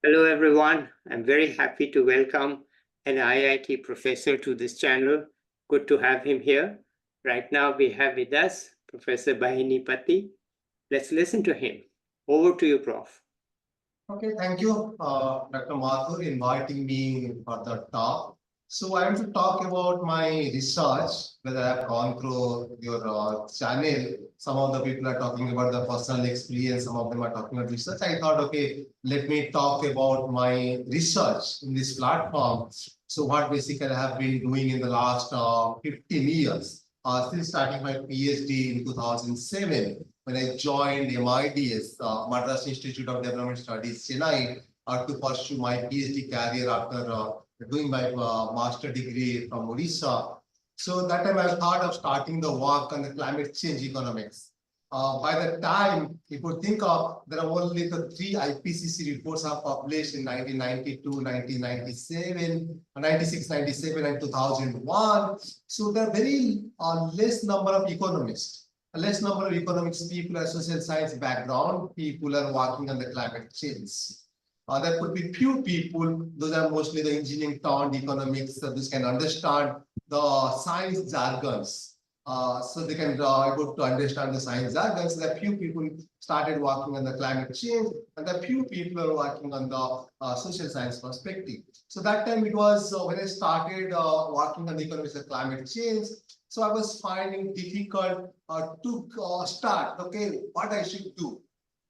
Hello, everyone. I'm very happy to welcome an IIT professor to this channel. Good to have him here. Right now, we have with us Professor Bahinipati. Let's listen to him. Over to you, Prof. Okay, thank you, Dr. Mathur, inviting me for the talk. So I want to talk about my research, whether I have gone through your channel. Some of the people are talking about the personal experience, some of them are talking about research. I thought, okay, let me talk about my research in this platform. So what basically I have been doing in the last 15 years, since starting my PhD in 2007 when I joined MIDS, Madras Institute of Development Studies, Chennai, to pursue my PhD career after doing my master degree from Odisha. So that time I thought of starting the work on the climate change economics. By the time you could think of, there are only the 3 IPCC reports are published in 1992, 1997, 96, 97, and 2001. So there are very less number of economists. A less number of economics people are social science background, people are working on the climate change. There could be few people, those are mostly the engineering turned economics, so this can understand the science jargons. So they can able to understand the science jargons. There are few people started working on the climate change, and there are few people are working on the social science perspective. So that time it was when I started working on the economics of climate change. So I was finding difficult to start. Okay, what I should do,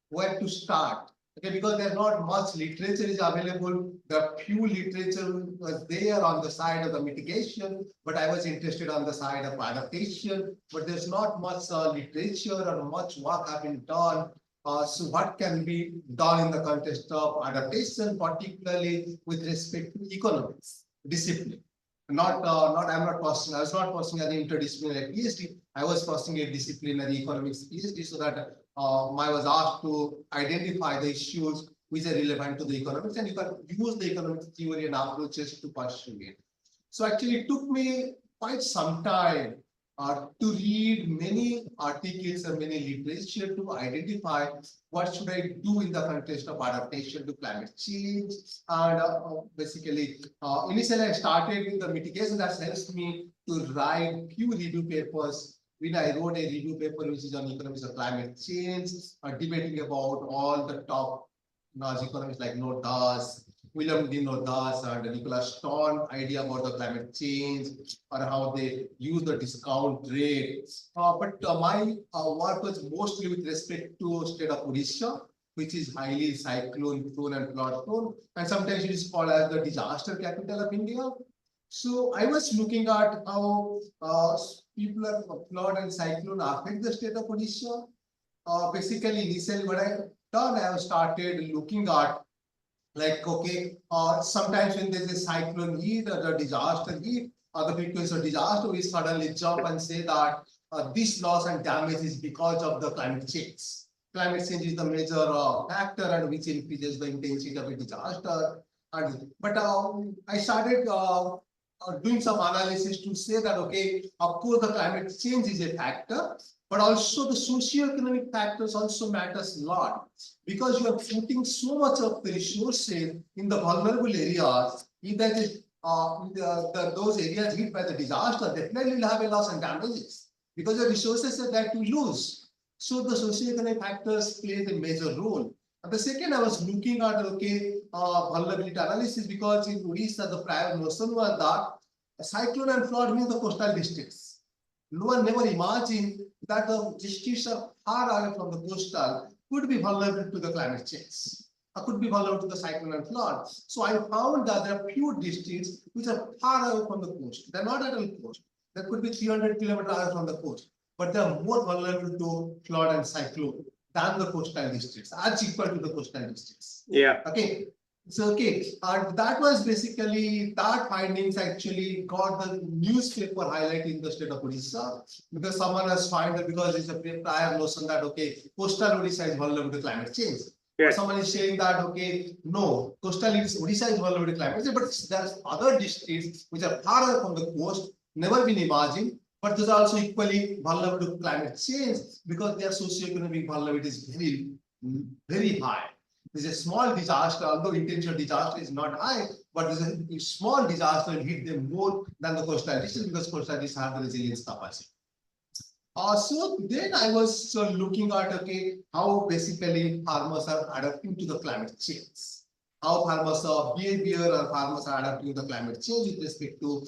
where to start. Okay, because there's not much literature is available. The few literature was there on the side of the mitigation, but I was interested on the side of adaptation. But there's not much literature or much work have been done. So what can be done in the context of adaptation, particularly with respect to economics discipline? I'm not pursuing. I was not pursuing an interdisciplinary PhD. I was pursuing a disciplinary economics PhD, so that I was asked to identify the issues which are relevant to the economics, and you can use the economics theory and approaches to pursue it. So actually, it took me quite some time to read many articles and many literature to identify what should I do in the context of adaptation to climate change. And basically, initially I started with the mitigation that helps me to write few review papers. When I wrote a review paper which is on economics of climate change, debating about all the top economists like Nodas, William D. Nodas and Nicholas Stone idea about the climate change or how they use the discount rate. But my work was mostly with respect to state of Odisha, which is highly cyclone prone and flood prone, and sometimes it is called as the disaster capital of India. So I was looking at how people are flood and cyclone affect the state of Odisha. Basically, initially what I done, I started looking at like, okay, sometimes when there's a cyclone heat or the disaster heat, other people say disaster, we suddenly jump and say that this loss and damage is because of the climate change. Climate change is the major factor and which increases the intensity of a disaster. But I started doing some analysis to say that, okay, of course, the climate change is a factor, but also the socio-economic factors also matters a lot, because you are putting so much of the resources in the vulnerable areas. If that is those areas hit by the disaster, definitely will have a loss and damages because the resources are that you lose. So the socio-economic factors play a major role. And the second, I was looking at vulnerability analysis, because in Odisha the prior notion was that cyclone and flood means the coastal districts. No one never imagined that the districts are far away from the coastal could be vulnerable to the climate change, or could be vulnerable to the cyclone and flood. So I found that there are few districts which are far away from the coast. They're not at the coast. There could be 300 kilometers away from the coast, but they are more vulnerable to flood and cyclone than the coastal districts, as equal to the coastal districts. Yeah. Okay. So, okay, that was basically, that findings actually got the newspaper highlight in the state of Odisha, because someone has found that because it's a prior notion that, okay, coastal Odisha is vulnerable to climate change. Yeah. Someone is saying that, okay, no, coastal Odisha is vulnerable to climate change, but there's other districts which are far away from the coast, never been imagined, but those are also equally vulnerable to climate change because their socioeconomic vulnerability is very, very high. there's a small disaster, although intentional disaster is not high, but there's a small disaster will hit them more than the coastal districts because coastal districts have the resilience capacity. So then I was looking at, okay, how basically farmers are adapting to the climate change. How farmers' behavior or farmers are adapting to the climate change with respect to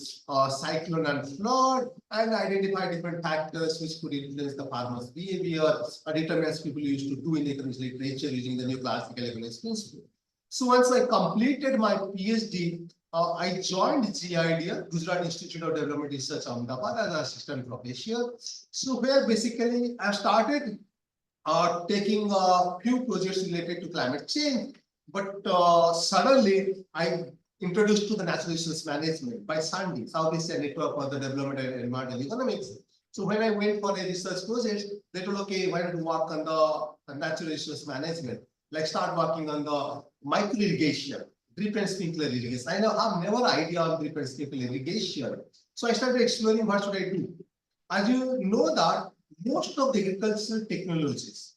cyclone and flood, and identify different factors which could influence the farmers' behavior, or determinants people used to do in economics literature using the new classical economics principle. So once I completed my PhD, I joined GIDR, Gujarat Institute of Development Research, Ahmedabad, as an assistant professor. So where basically I started taking a few projects related to climate change, but suddenly I introduced to the natural resource management by SANDEE, South Asia Network for the Development and Environmental Economics. So when I went for a research project, they told, okay, why don't you work on the natural resource management? Like start working on the micro irrigation, drip and sprinkler irrigation. I have never idea on drip and sprinkler irrigation. So I started exploring what should I do. As you know that most of the agricultural technologies,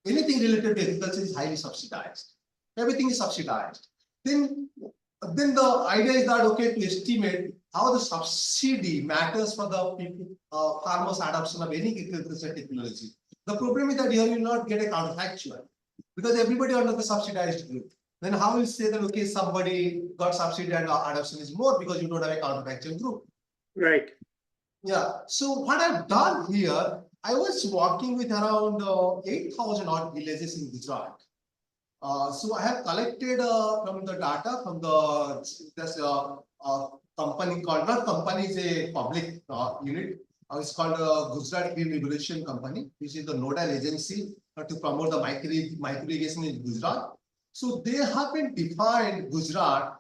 anything related to agriculture is highly subsidized. Everything is subsidized. Then the idea is that, okay, to estimate how the subsidy matters for the people, farmers' adoption of any agricultural technology. The problem is that here you will not get a counterfactual because everybody under the subsidized group. Then how will you say that, okay, somebody got subsidy and adoption is more because you don't have a counterfactual group? Right. Yeah. So what I've done here, I was working with around 8,000 odd villages in Gujarat. So I have collected from the data from this company called, not company, is a public unit. It's called Gujarat Green Revolution Company, which is the nodal agency to promote the micro irrigation in Gujarat. So they have been defined Gujarat.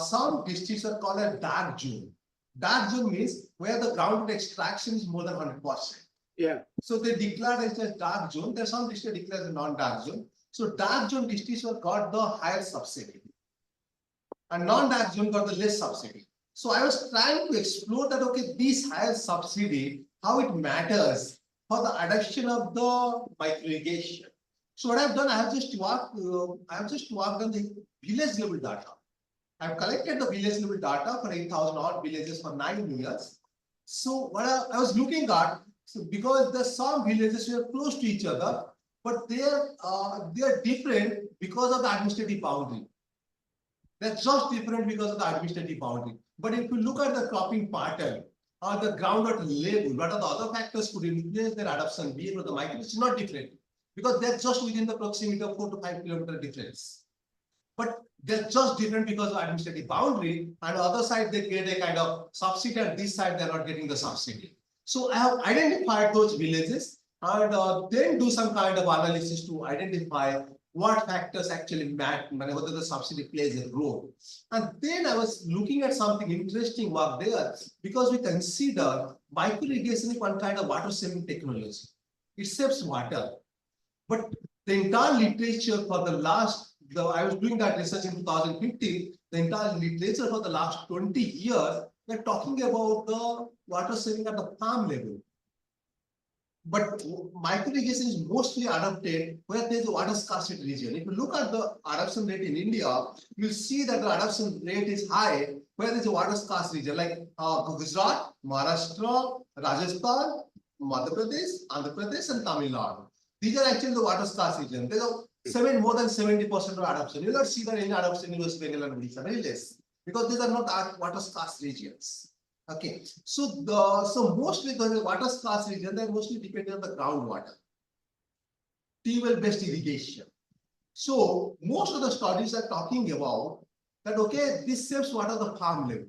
Some districts are called a dark zone. Dark zone means where the ground extraction is more than 100%. Yeah. So they declared it as dark zone. There's some districts declared as non-dark zone. So dark zone districts got the higher subsidy, and non-dark zone got the less subsidy. So I was trying to explore that, okay, this higher subsidy, how it matters for the adoption of the micro irrigation. So what I've done, I have just worked on the village level data. I've collected the village level data for 8,000 odd villages for 9 years. So what I was looking at, so because there's some villages who are close to each other, but they are different because of the administrative boundary. They're just different because of the administrative boundary. But if you look at the cropping pattern or the groundnut level, what are the other factors could influence their adoption behavior of the micro? It's not different because they're just within the proximity of 4 to 5 kilometer difference. But they're just different because of administrative boundary, and on the other side they get a kind of subsidy, and this side they're not getting the subsidy. So I have identified those villages and then do some kind of analysis to identify what factors actually matter, whether the subsidy plays a role. And then I was looking at something interesting work there because we consider micro irrigation is one kind of water saving technology. It saves water, but the entire literature for the last, I was doing that research in 2015, the entire literature for the last 20 years, we're talking about the water saving at the farm level. But micro irrigation is mostly adopted where there's a water scarcity region. If you look at the adoption rate in India, you'll see that the adoption rate is high where there's a water scarce region like Gujarat, Maharashtra, Rajasthan, Madhya Pradesh, Andhra Pradesh, and Tamil Nadu. These are actually the water scarce region. There's more than 70% of adoption. You will not see that any adoption in West Bengal and Odisha, very less, because these are not water scarce regions. Okay, so mostly the water scarce region, they're mostly dependent on the groundwater, well based irrigation. So most of the studies are talking about that, okay, this saves water at the farm level.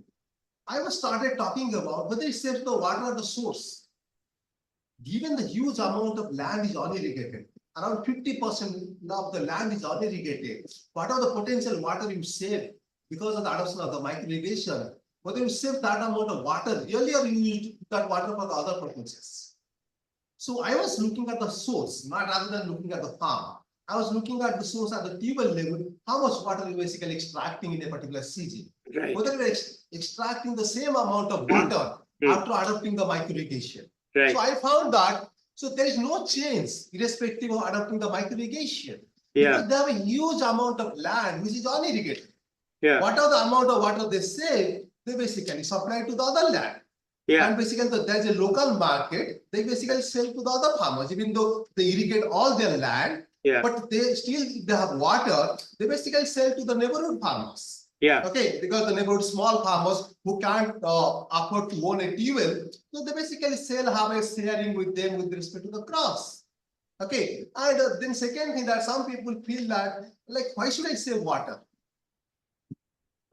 I was started talking about whether it saves the water at the source. Given the huge amount of land is unirrigated, around 50% of the land is unirrigated, what are the potential water you save because of the adoption of the micro irrigation? Whether you save that amount of water, really, or you used that water for the other purposes. So I was looking at the source, not rather than looking at the farm. I was looking at the source at the table level, how much water you're basically extracting in a particular season. Right. Whether you're extracting the same amount of water after adopting the micro irrigation. Right. So I found that, so there is no change irrespective of adopting the micro irrigation. Yeah. Because they have a huge amount of land which is unirrigated. Yeah. Whatever the amount of water they save, they basically supply to the other land. Yeah. And basically, there's a local market. They basically sell to the other farmers, even though they irrigate all their land. Yeah. But they still, if they have water, they basically sell to the neighborhood farmers. Yeah. Okay, because the neighborhood small farmers who can't afford to own a well, so they basically sell, have a sharing with them with respect to the crops. Okay, and then second thing that some people feel that, like, why should I save water?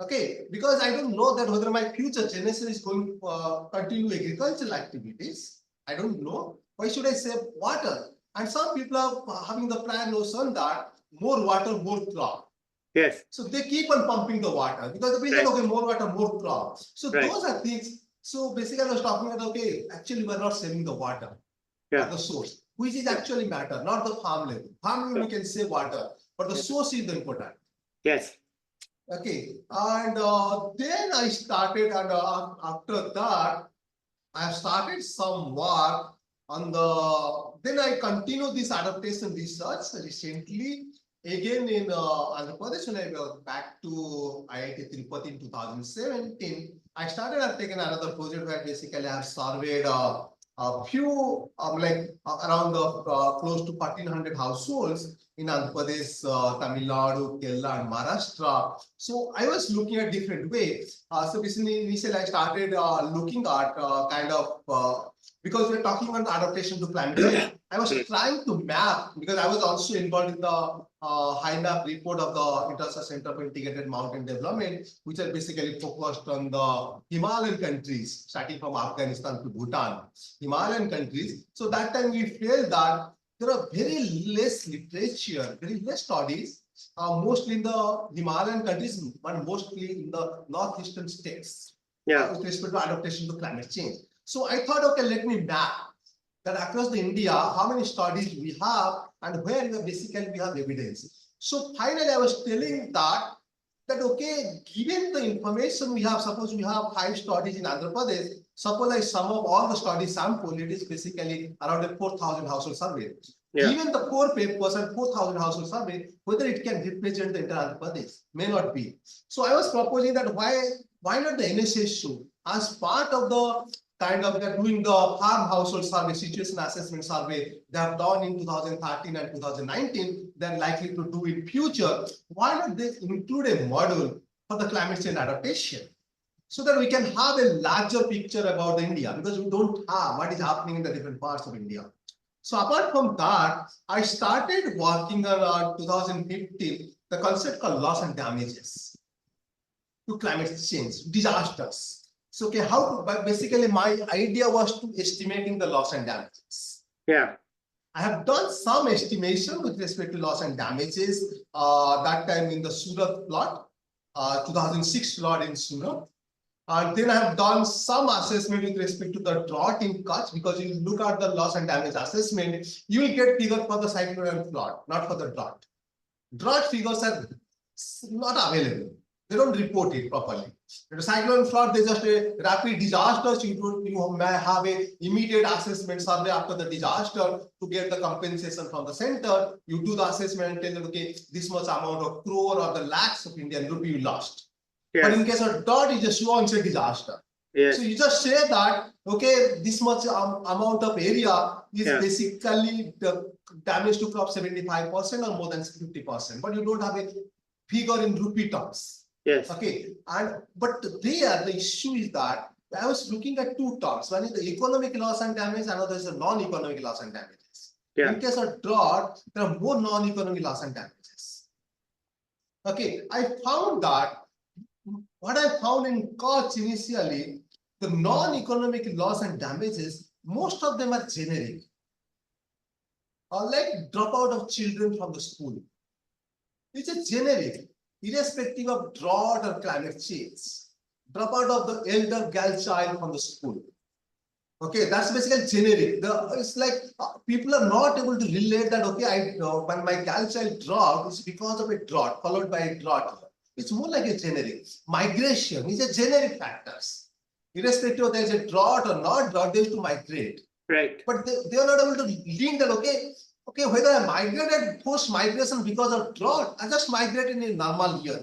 Okay, because I don't know that whether my future generation is going to continue agricultural activities. I don't know. Why should I save water? And some people are having the plan notion that more water, more crop. Yes. So they keep on pumping the water because the reason, okay, more water, more crop. So those are things. So basically, I was talking about, okay, actually, we're not saving the water at the source, which is actually matter, not the farm level. Farm level, we can save water, but the source is the important. Yes. Okay, and then I started, and after that, I started some work on the. Then I continued this adaptation research recently. Again in Andhra Pradesh, when I was back to IIT Tirupati in 2017, I started. I've taken another project where basically I have surveyed a few around close to 1,400 households in Andhra Pradesh, Tamil Nadu, Kerala, and Maharashtra. So I was looking at different ways. So basically, initially I started looking at because we're talking about adaptation to climate change. I was trying to map, because I was also involved in the high map report of the International Center for Integrated Mountain Development, which are basically focused on the Himalayan countries, starting from Afghanistan to Bhutan, Himalayan countries. So that time we felt that there are very less literature, very less studies, mostly in the Himalayan countries, but mostly in the northeastern states, with respect to adaptation to climate change. So I thought, okay, let me map that across the India, how many studies we have and where basically we have evidence. So finally, I was telling that okay, given the information we have, suppose we have 5 studies in Andhra Pradesh, suppose I sum up all the study sample, it is basically around a 4,000 household survey. Yeah. Given the 4 papers and 4,000 household survey, whether it can represent the entire Andhra Pradesh may not be. So I was proposing that why not the NSS show as part of the kind of they're doing the farm household survey, situation assessment survey they have done in 2013 and 2019, they're likely to do in future. Why not they include a module for the climate change adaptation, so that we can have a larger picture about India, because we don't have what is happening in the different parts of India. So apart from that, I started working on 2015, the concept called loss and damages to climate change, disasters. So, okay, but basically my idea was to estimating the loss and damages. Yeah. I have done some estimation with respect to loss and damages, that time in the Surat plot, 2006 plot in Surat. And then I have done some assessment with respect to the drought in Kutch, because you look at the loss and damage assessment, you will get figure for the cyclone flood, not for the drought. Drought figures are not available. They don't report it properly. In a cyclone flood, there's just a rapid disaster. You may have a immediate assessment survey after the disaster to get the compensation from the center. You do the assessment and tell them, okay, this much amount of crore or the lakhs of Indian rupee you lost. Yes. But in case of drought, it just shows a disaster. Yes. So you just say that, okay, this much amount of area is basically the damage to crop 75% or more than 50%, but you don't have a figure in rupee terms. Yes. Okay. But there the issue is that I was looking at 2 terms. One is the economic loss and damage, another is the non-economic loss and damages. Yeah. In case of drought, there are more non-economic loss and damages. Okay. What I found in Kutch initially, the non-economic loss and damages, most of them are generic. Like dropout of children from the school. It's a generic, irrespective of drought or climate change. Dropout of the elder girl child from the school. Okay, that's basically generic. It's like people are not able to relate that, okay, when my girl child dropped, it's because of a drought, followed by a drought. It's more like a generic. Migration is a generic factors. Irrespective of there is a drought or not drought, they have to migrate. Right. But they are not able to link that, okay, okay, whether I migrated post-migration because of drought, I just migrated in a normal year.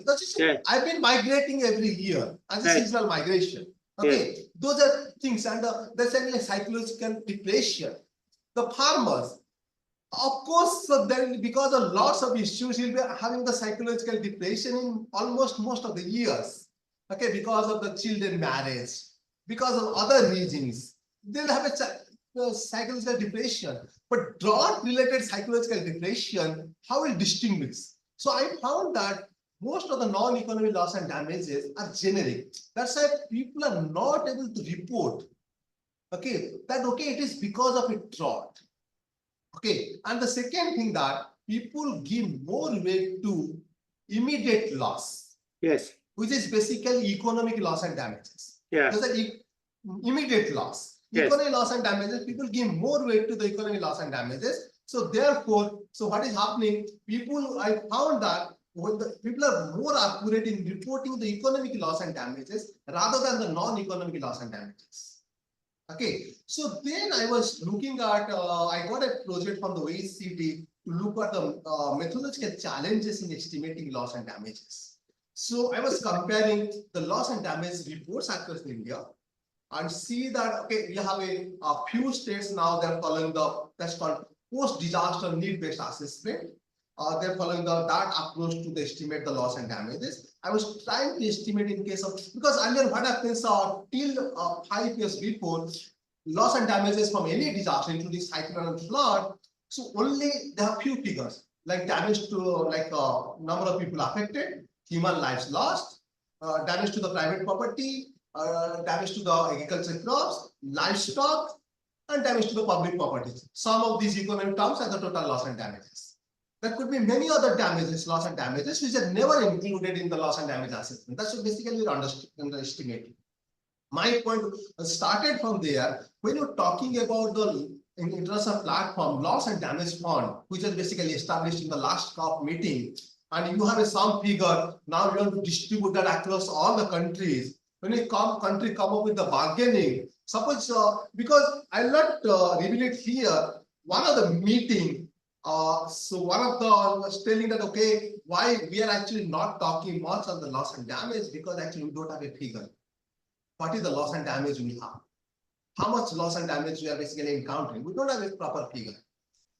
I've been migrating every year as a seasonal migration. Okay, those are things, and there's a psychological depression. The farmers, of course, so then because of lots of issues, you'll be having the psychological depression in almost most of the years. Okay, because of the children marriage, because of other reasons, they'll have a psychological depression. But drought-related psychological depression, how will distinguish? So I found that most of the non-economic loss and damages are generic. That's why people are not able to report, okay, that okay, it is because of a drought. Okay, and the second thing that people give more weight to immediate loss. Yes. Which is basically economic loss and damages. Yeah. There's immediate loss. Yes. Economic loss and damages, people give more weight to the economic loss and damages. So therefore, so what is happening? I found that when the people are more accurate in reporting the economic loss and damages rather than the non-economic loss and damages. Okay, so then I was looking at, I got a project from the OECD to look at the methodological challenges in estimating loss and damages. So I was comparing the loss and damage reports across India and see that, okay, we have a few states now, they're following that's called post-disaster need-based assessment. They're following that approach to estimate the loss and damages. I was trying to estimate in case of, because earlier what happens till 5 years before, loss and damages from any disaster, including cyclone and flood, so only there are few figures, like damage to number of people affected, human lives lost, damage to the private property, damage to the agricultural crops, livestock, and damage to the public properties. Some of these economic terms are the total loss and damages. There could be many other damages, loss and damages, which are never included in the loss and damage assessment. That's basically we're underestimating. My point started from there. When you're talking about the international platform, loss and damage fund, which is basically established in the last COP meeting, and you have some figure, now you want to distribute that across all the countries. When you country come up with the bargaining, suppose, because I'll not reveal it here, one of the meeting, so one of the was telling that, okay, why we are actually not talking much on the loss and damage, because actually we don't have a figure. What is the loss and damage we have? How much loss and damage we are basically encountering? We don't have a proper figure.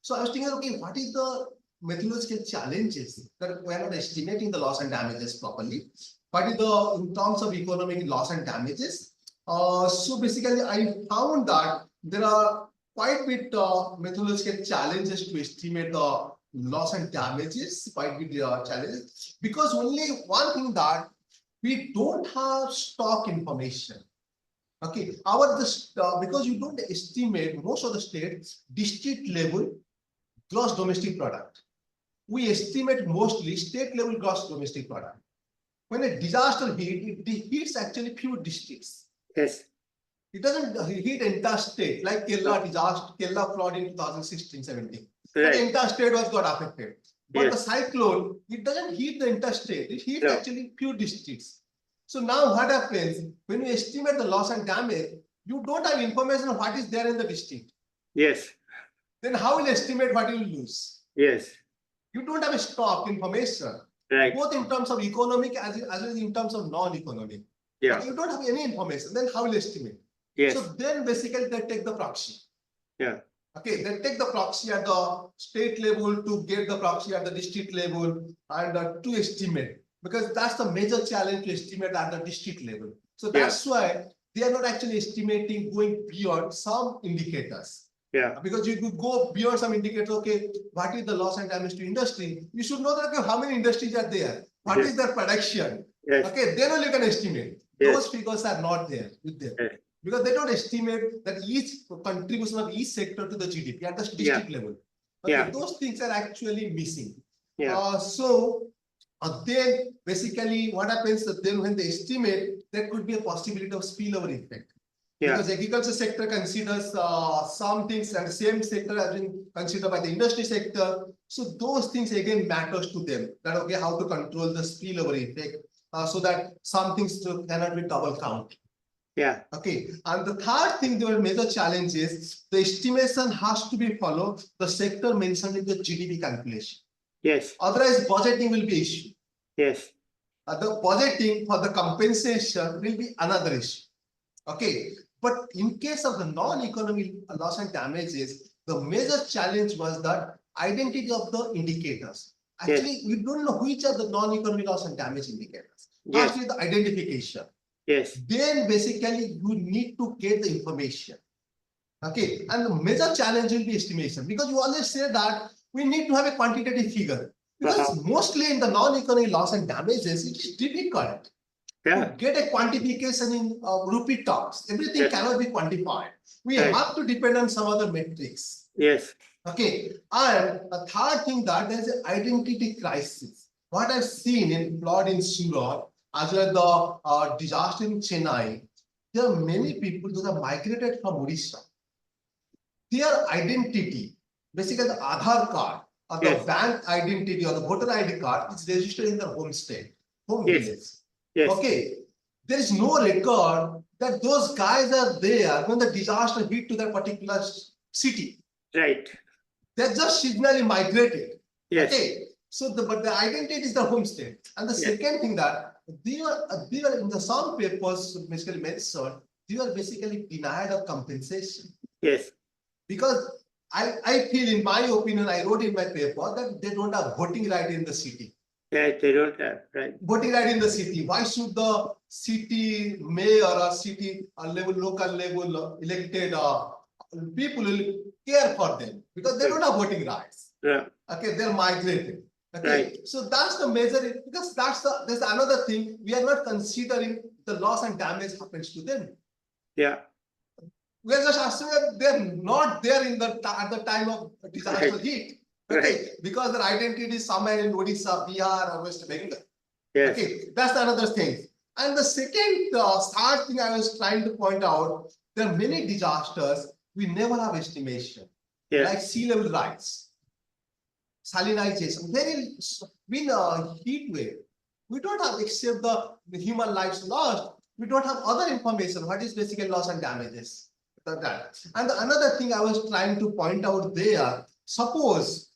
So I was thinking, okay, what is the methodological challenges that we are not estimating the loss and damages properly? What is the, in terms of economic loss and damages? So basically I found that there are quite a bit methodological challenges to estimate the loss and damages, quite big challenges, because only one thing that we don't have stock information. Okay, because you don't estimate most of the states district level gross domestic product. We estimate mostly state level gross domestic product. When a disaster hits, it hits actually few districts. Yes. It doesn't hit entire state, like Kerala disaster, Kerala flood in 2016-17. Right. The entire state was got affected. But the cyclone, it doesn't hit the entire state. It hits actually few districts. So now what happens, when you estimate the loss and damage, you don't have information on what is there in the district. Yes. Then how will you estimate what you will lose? Yes. You don't have a stock information. Right. Both in terms of economic as well as in terms of non-economic. Yeah. But you don't have any information, then how will you estimate? Yes. So then basically they take the proxy. Yeah. Okay, they take the proxy at the state level to get the proxy at the district level and to estimate, because that's the major challenge to estimate at the district level. So that's why they are not actually estimating going beyond some indicators. Yeah. Because you could go beyond some indicators, okay, what is the loss and damage to industry? You should know that, okay, how many industries are there? What is their production? Yes. Okay, then only you can estimate. Those figures are not there with them. Because they don't estimate that each contribution of each sector to the GDP at the district level. Okay, those things are actually missing. Yeah. Then basically what happens that then when they estimate, there could be a possibility of spillover effect. Because the agriculture sector considers some things, and the same sector has been considered by the industry sector. So those things again matters to them. That okay, how to control the spillover effect so that some things cannot be double counted. Yeah. Okay, and the third thing, there were major challenges. The estimation has to be followed. The sector mentioned in the GDP calculation. Yes. Otherwise, budgeting will be issue. Yes. The budgeting for the compensation will be another issue. Okay, but in case of the non-economic loss and damages, the major challenge was that identity of the indicators. Actually, we don't know which are the non-economic loss and damage indicators. First is the identification. Yes. Then basically you need to get the information. Okay, and the major challenge will be estimation, because you always say that we need to have a quantitative figure. Because mostly in the non-economic loss and damages, it is difficult to get a quantification in rupee terms. Everything cannot be quantified. We have to depend on some other metrics. Yes. Okay, and a third thing, that there is an identity crisis. What I've seen in flood in Surat, as well as the disaster in Chennai, there are many people who have migrated from Odisha. Their identity, basically the Aadhaar card, or the bank identity, or the voter ID card, is registered in their home state, home village. Yes. Okay, there is no record that those guys are there when the disaster hit to that particular city. Right. They're just seasonally migrated. Yes. Okay, so but the identity is the home state. And the second thing, that they were in the some papers basically mentioned, they were basically denied of compensation. Yes. Because I feel, in my opinion, I wrote in my paper that they don't have voting right in the city. Yeah, they don't have, right. Voting right in the city. Why should the city mayor or city level, local level elected people will care for them? Because they don't have voting rights. Yeah. Okay, they're migrated. Okay, Right. so that's the major, because there's another thing, we are not considering the loss and damage happens to them. Yeah. We are just assuming they're not there at the time of disaster hit. Okay, because their identity is somewhere in Odisha, Bihar, or West Bengal. Yes. Okay, that's another thing. And the second third thing I was trying to point out, there are many disasters we never have estimation, like sea level rise, salinization, very been a heat wave. We don't have, except the human lives lost, we don't have other information. What is basically loss and damages? And another thing I was trying to point out there, suppose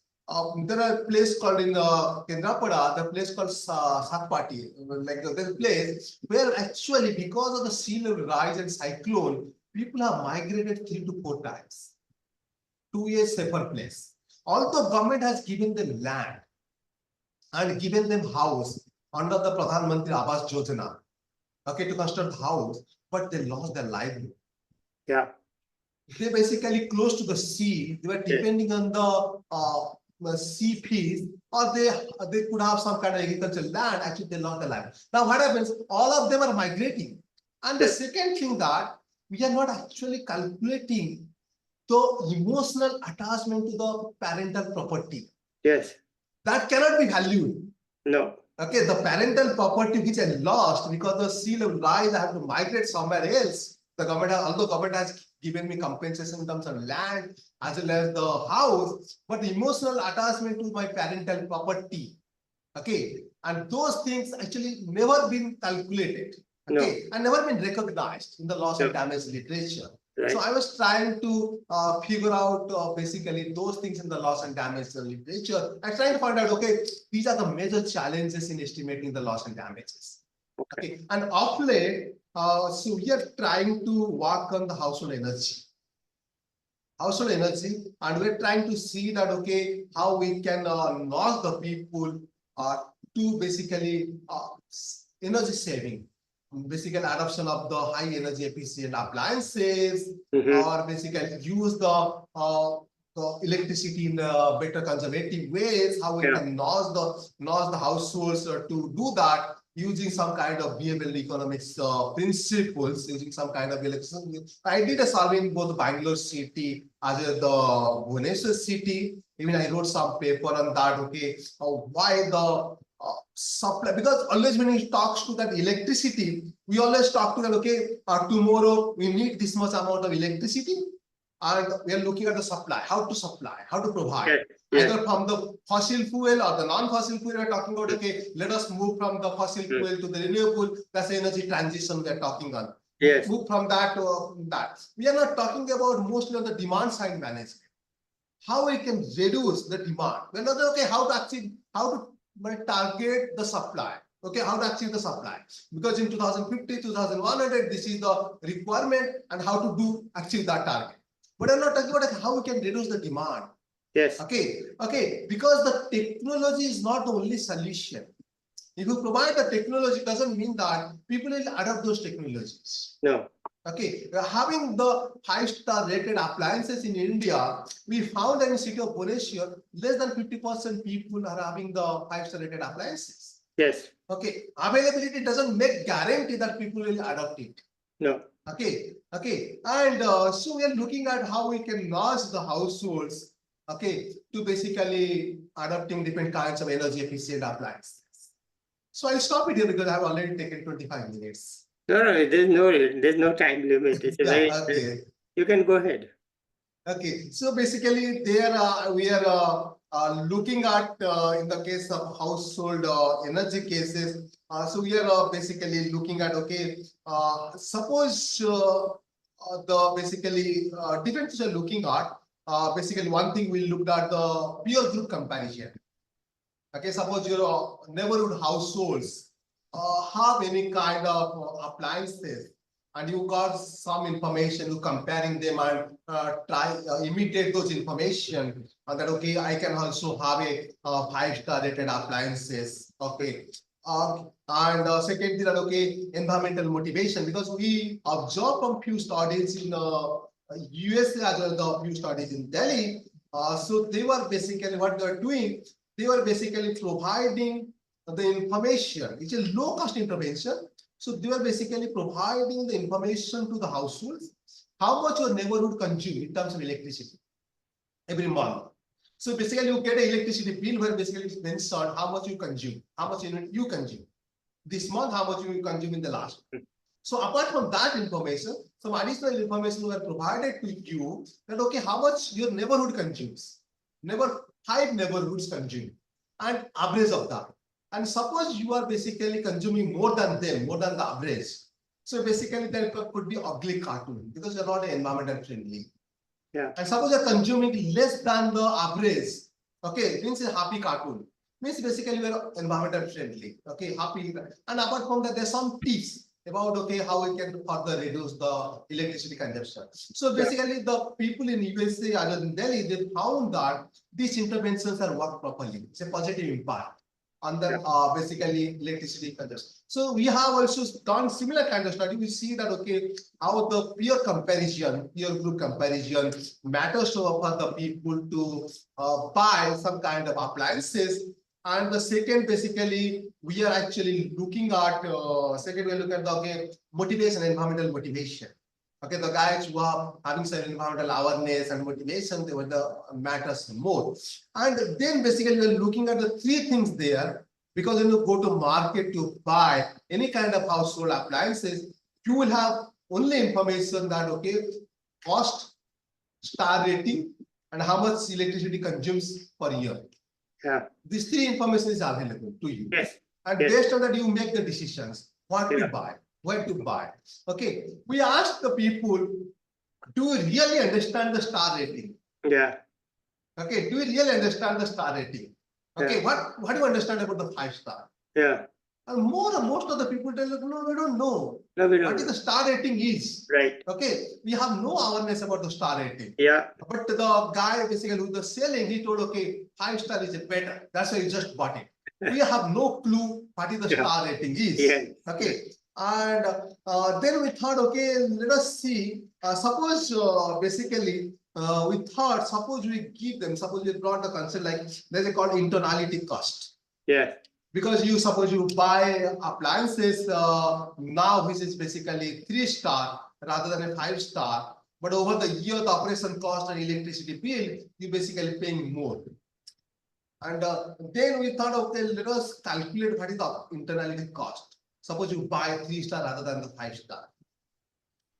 there are a place called in Kendrapada, the place called Sakpati, like there's a place where actually, because of the sea level rise and cyclone, people have migrated 3 to 4 times to a safer place. Although government has given them land and given them house under the Pradhan Mantri Awas Yojana, okay, to construct house, but they lost their livelihood. Yeah. They basically close to the sea. They were depending on the sea fees, or they could have some kind of agricultural land. Actually, they lost their land. Now, what happens? All of them are migrating. And the second thing, that we are not actually calculating the emotional attachment to the parental property. Yes. That cannot be valued. No. Okay, the parental property which I lost because the sea level rise, I have to migrate somewhere else. The government, although government has given me compensation in terms of land as well as the house, but the emotional attachment to my parental property. Okay, and those things actually never been calculated. Okay, and never been recognized in the loss and damage literature. Right. So I was trying to figure out basically those things in the loss and damage literature. I tried to find out, okay, these are the major challenges in estimating the loss and damages. Okay, and of late, so we are trying to work on the household energy. Household energy, and we're trying to see that, okay, how we can nudge the people to basically energy saving. Basically adoption of the high energy efficient appliances, or basically use the electricity in better conservative ways, how we can nudge the households to do that using some kind of behavioral economics principles, using some kind of electricity. I did a survey in both Bangalore city as well as the Bhubaneswar city. Even I wrote some paper on that, okay, why the supply, because always when we talk to that electricity, we always talk to that, okay, tomorrow we need this much amount of electricity, and we are looking at the supply, how to provide, either from the fossil fuel or the non-fossil fuel. We are talking about, okay, let us move from the fossil fuel to the renewable. That's the energy transition we are talking on. Yes. Move from that to that. We are not talking about mostly on the demand side management. How we can reduce the demand. We're not okay, how to achieve, how to target the supply. Okay, how to achieve the supply. Because in 2050, 2100, this is the requirement and how to do achieve that target. But I'm not talking about how we can reduce the demand. Yes. Okay, because the technology is not the only solution. If you provide the technology, doesn't mean that people will adopt those technologies. No. Okay, having the 5-star rated appliances in India, we found that in city of Bhubaneswar, less than 50% people are having the 5-star rated appliances. Yes. Okay, availability doesn't make guarantee that people will adopt it. No. Okay, and so we are looking at how we can nudge the households, okay, to basically adopting different kinds of energy efficient appliances. So I'll stop it here because I've already taken 25 minutes. No, there's no time limit. It's a very, you can go ahead. Okay, so basically there we are looking at in the case of household energy cases. So we are basically looking at, okay, suppose the basically different things are looking at. Basically one thing we looked at the peer group comparison. Okay, suppose your neighborhood households have any kind of appliances and you got some information, you comparing them and try imitate those information and that, okay, I can also have a 5-star rated appliances. Okay. And second thing, okay, environmental motivation, because we observe from few studies in USA as well as few studies in Delhi. So they were basically what they were doing. They were basically providing the information, which is low cost intervention. So they were basically providing the information to the households, how much your neighborhood consume in terms of electricity every month. So basically you get an electricity bill where basically it's mentioned how much you consume, how much unit you consume. This month, how much you consume in the last month. So apart from that information, some additional information were provided to you that, okay, how much your neighborhood consumes. 5 neighborhoods consume and average of that. And suppose you are basically consuming more than them, more than the average. So basically there could be ugly cartoon because you're not environmental friendly. Yeah. And suppose you're consuming less than the average, okay, means a happy cartoon. Means basically we're environmental friendly, okay, happy. And apart from that, there's some tips about, okay, how we can further reduce the electricity consumption. So basically the people in USA other than Delhi, they found that these interventions are work properly. It's a positive impact on the basically electricity consumption. So we have also done similar kind of study. We see that, okay, how the peer group comparison matters to the people to buy some kind of appliances. And the second, basically, we are actually looking at, second, we look at the, okay, motivation, environmental motivation. Okay, the guys who are having some environmental awareness and motivation, they were the matters more. And then basically we're looking at the 3 things there, because when you go to market to buy any kind of household appliances, you will have only information that, okay, cost, star rating, and how much electricity consumes per year. Yeah. These 3 information is available to you. Yes. And based on that, you make the decisions, what to buy, when to buy. Okay. We asked the people, do you really understand the star rating? Yeah. Okay. Do you really understand the star rating? Okay. What do you understand about the 5-star? Yeah. And most of the people tell you, no, we don't know. No, we don't what know. Is the star rating is. Right. Okay. We have no awareness about the star rating. Yeah. But the guy basically who was selling, he told, okay, 5-star is better. That's why he just bought it. We have no clue what is the star rating is. Yeah. Okay. And then we thought, okay, let us see. Suppose basically we thought, suppose we give them, suppose we brought the concept like there's a called internality cost. Yeah. Because you suppose you buy appliances now, which is basically 3-star rather than a 5-star. But over the year, the operation cost and electricity bill, you basically paying more. And then we thought, okay, let us calculate what is the internality cost. Suppose you buy 3-star rather than the 5-star.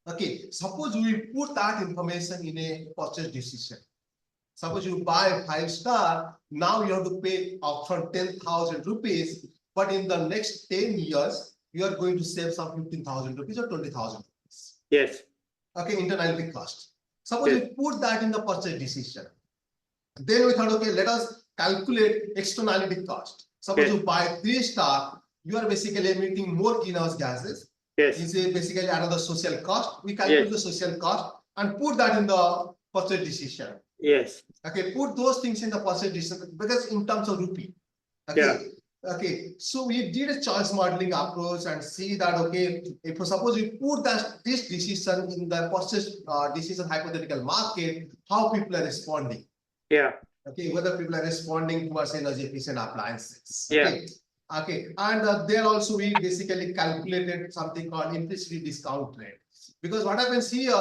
Okay, suppose we put that information in a purchase decision. Suppose you buy 5-star, now you have to pay upfront 10,000 rupees, but in the next 10 years, you are going to save some 15,000 rupees or 20,000 rupees. Yes. Okay, internal cost. Suppose Yes. we put that in the purchase decision. Then we thought, okay, let us calculate externality cost. Suppose Yes. you buy 3-star, you are basically emitting more greenhouse gases. Yes. Is basically another social cost. We calculate the social cost and put that in the purchase decision. Yes. Okay, put those things in the purchase decision because in terms of rupee. Okay. Yeah. Okay, so we did a choice modeling approach and see that, okay, if suppose we put this decision in the purchase decision hypothetical market, how people are responding. Yeah. Okay, whether people are responding towards energy efficient appliances. Yeah. Okay. Okay, and there also we basically calculated something called implicit discount rate. Because what happens here,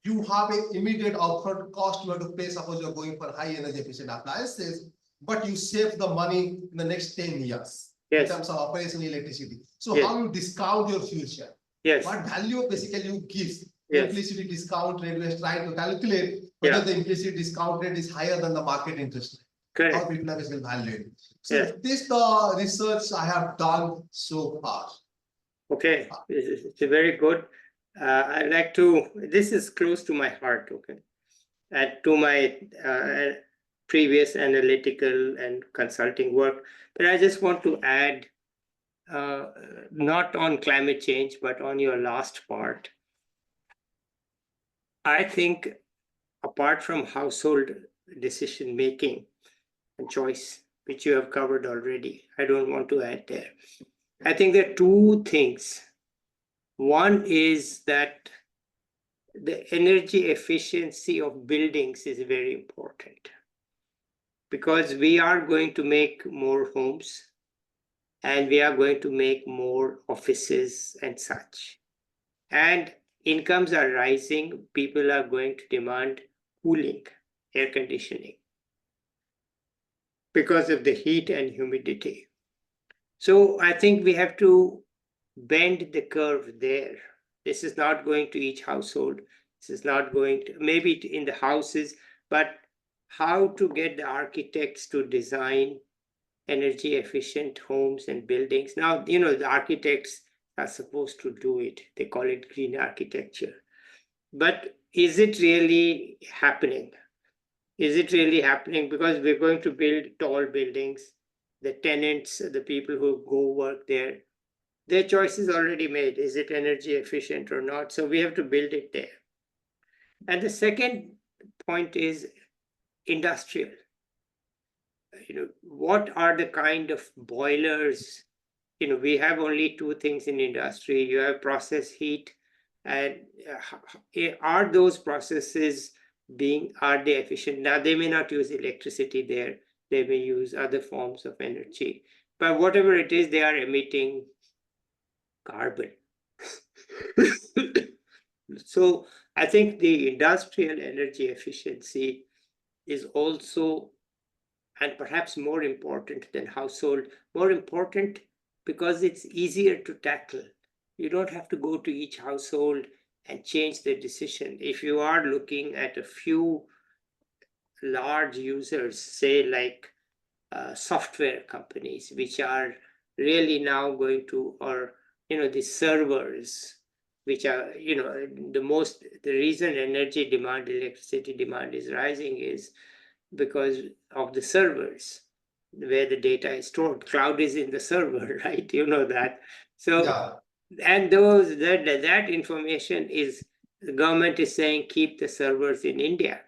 you have an immediate upfront cost you have to pay. Suppose you're going for high energy efficient appliances, but you save the money in the next 10 years in terms of operational electricity. So how you discount your future? Yes. What value basically you give? Yes. Implicit discount rate, we are trying to calculate whether the implicit discount rate is higher than the market interest rate. Correct. How people are basically valuing. So this the research I have done so far. Okay, it's very good. I like to, this is close to my heart, okay, and to my previous analytical and consulting work. But I just want to add, not on climate change, but on your last part. I think apart from household decision making and choice, which you have covered already, I don't want to add there. I think there are two things. One is that the energy efficiency of buildings is very important because we are going to make more homes and we are going to make more offices and such. And incomes are rising, people are going to demand cooling, air conditioning because of the heat and humidity. So I think we have to bend the curve there. This is not going to each household. This is not going to, maybe in the houses, but how to get the architects to design energy efficient homes and buildings. Now, the architects are supposed to do it. They call it green architecture. But is it really happening? Is it really happening? Because we're going to build tall buildings. The tenants, the people who go work there, their choice is already made. Is it energy efficient or not? So we have to build it there. And the second point is industrial. What are the kind of boilers? We have only two things in industry. You have process heat, and are those processes are they efficient? Now, they may not use electricity there. They may use other forms of energy. But whatever it is, they are emitting carbon. So I think the industrial energy efficiency is also, and perhaps more important than household, more important because it's easier to tackle. You don't have to go to each household and change the decision. If you are looking at a few large users, say like software companies, which are really now going to, or the servers, which are the reason energy demand, electricity demand is rising is because of the servers where the data is stored. Cloud is in the server, right? You know that. So and that information is, the government is saying keep the servers in India.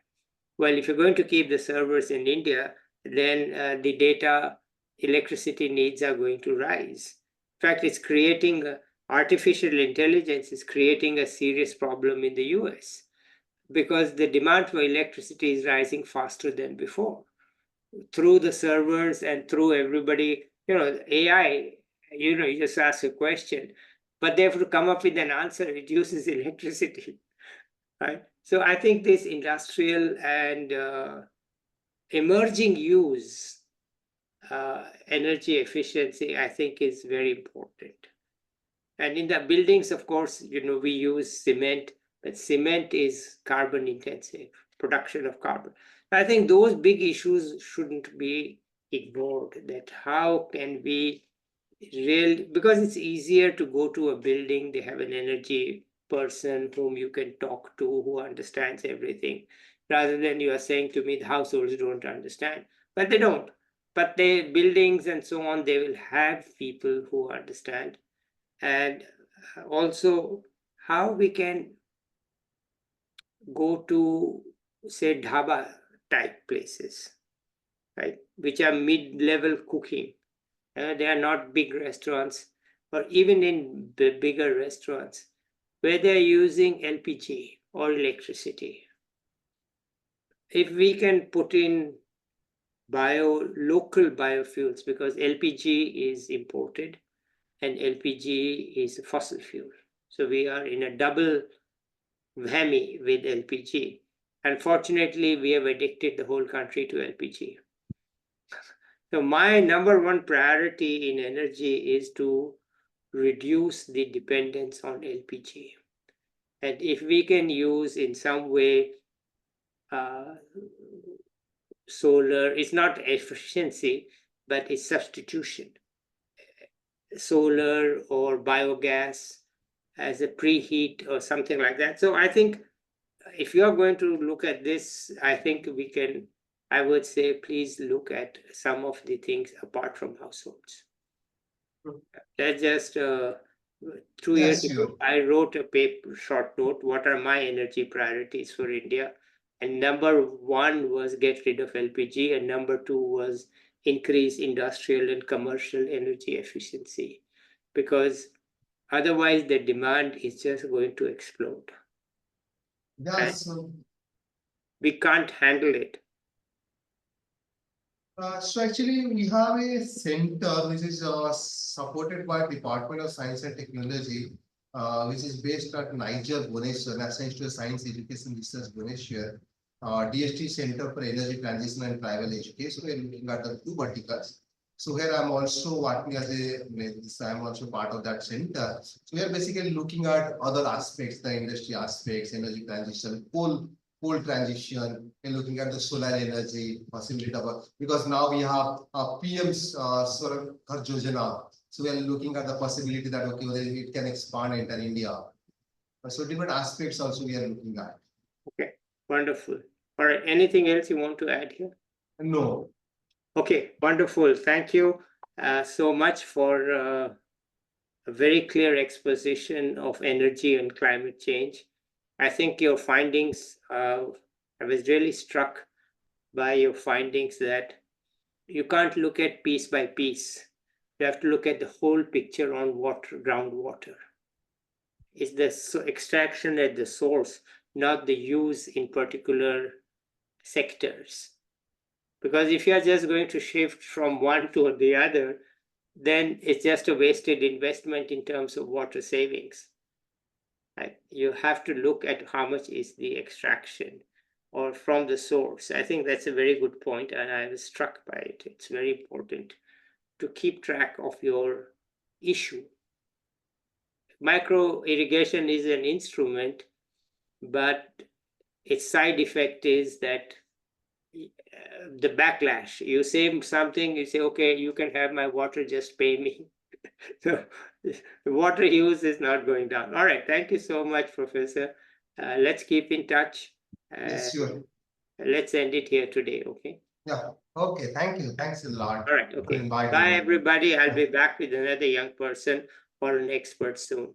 Well, if you're going to keep the servers in India, then the data electricity needs are going to rise. In fact, it's creating artificial intelligence is creating a serious problem in the US because the demand for electricity is rising faster than before through the servers and through everybody. AI, you just ask a question, but they have to come up with an answer. It uses electricity, right? So I think this industrial and emerging use energy efficiency, I think, is very important. And in the buildings, of course, we use cement, but cement is carbon intensive, production of carbon. I think those big issues shouldn't be ignored, that how can we because it's easier to go to a building, they have an energy person whom you can talk to, who understands everything, rather than you are saying to me the households don't understand, but they don't. But the buildings and so on, they will have people who understand. And also how we can go to, say, dhaba type places, right, which are mid-level cooking. They are not big restaurants, or even in the bigger restaurants, where they're using LPG or electricity. If we can put in local biofuels, because LPG is imported and LPG is a fossil fuel. So we are in a double whammy with LPG. Unfortunately, we have addicted the whole country to LPG. So my number one priority in energy is to reduce the dependence on LPG. And if we can use in some way solar, it's not efficiency, but it's substitution. Solar or biogas as a preheat or something like that. So I think if you are going to look at this, I think we can, I would say, please look at some of the things apart from households. That's just 2 years ago, I wrote a short note, what are my energy priorities for India? And number one was get rid of LPG, and number two was increase industrial and commercial energy efficiency, because otherwise the demand is just going to explode. We can't handle it. So actually, we have a center which is supported by Department of Science and Technology, which is based at Niger, Bhubaneswar, National Institute of Science, Education Research, Bhubaneswar, DST Center for Energy Transition and Tribal Education. We are looking at the two verticals. So here I'm also working as I'm also part of that center. So we are basically looking at other aspects, the industry aspects, energy transition, coal transition, and looking at the solar energy possibility of, because now we have PM's Swaran Yojana. So we are looking at the possibility that okay, whether it can expand and enter India. So different aspects also we are looking at. Okay, wonderful. All right, anything else you want to add here? No. Okay, wonderful. Thank you so much for a very clear exposition of energy and climate change. I think your findings, I was really struck by your findings that you can't look at piece by piece. You have to look at the whole picture on water, groundwater. It's the extraction at the source, not the use in particular sectors. Because if you are just going to shift from one to the other, then it's just a wasted investment in terms of water savings. Right? You have to look at how much is the extraction or from the source. I think that's a very good point, and I was struck by it. It's very important to keep track of your issue. Micro irrigation is an instrument, but its side effect is that the backlash. You say something, you say, okay, you can have my water, just pay me. So the water use is not going down. All right, thank you so much, Professor. Let's keep in touch. Yes, sure. Let's end it here today, okay? Yeah, okay, thank you. Thanks a lot. All right, okay. Bye, everybody. I'll be back with another young person or an expert soon.